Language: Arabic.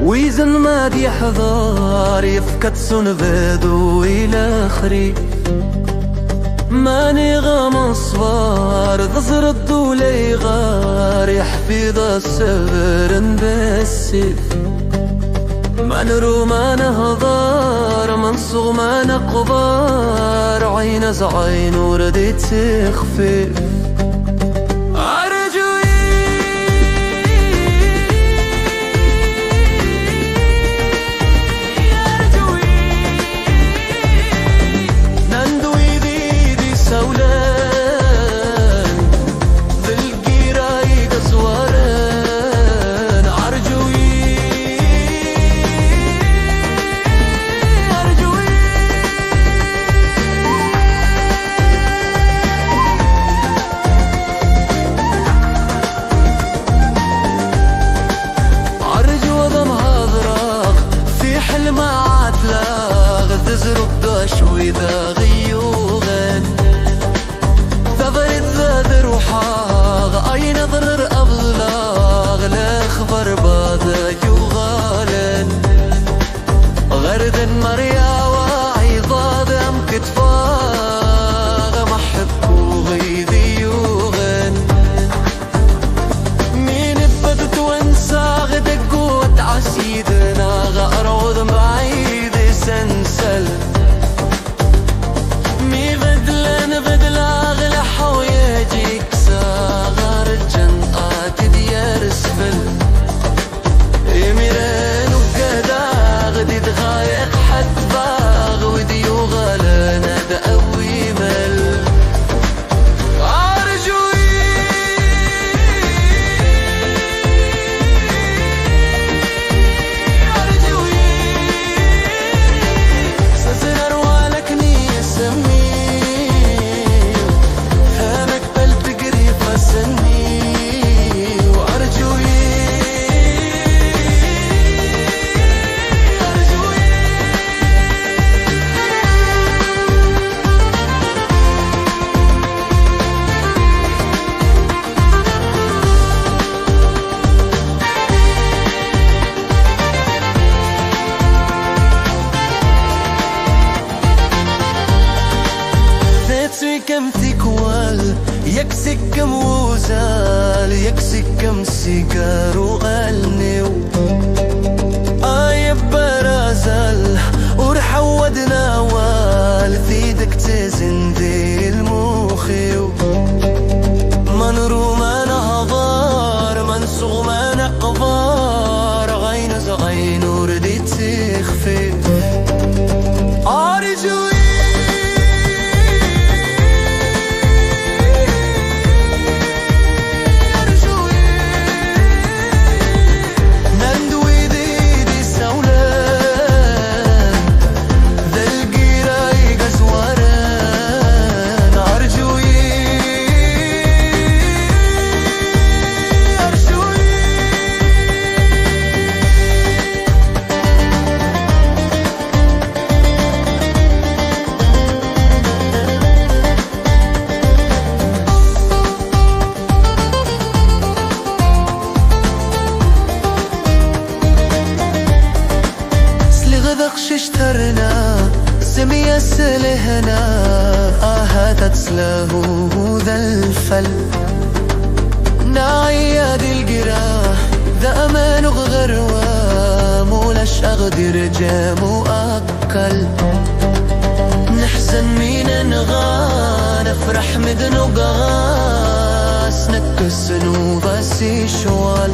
ويزن ما دي حضار يفكت سنفادو إلى آخري ماني غام صبار ضزر الدولي غار يحفظ السبر بالسيف ما نرو ما نهضار منصغ ما نقبار عين زعين ورديت خفيف وإذا غيوغن ثغرت ذا روحاغ أي نظر أبلاغ لا خبر باذا يغالن غرد مريا وعيضاد أم كتفاغ محبكو غيذي يوغن مين بدت وانساغ دقوت عسيدنا غأروض بعيد سنسل كم تكوال يكسي كم وزال يكسي كم سيجار وغلنيو آيب برازل ورحود نوال ثيدك تزن دي الموخيو منرو ما نهضار منسوغ ما نقبار غين زغين وردي تخفي أرجو اشترنا سمي سلهنا آهات تسله ذا الفل نعياد الجراح ذا أمان غروة مولش أغدر جام وأكل نحزن مين نغا نفرح مدن وقاس نكس نوباسي شوال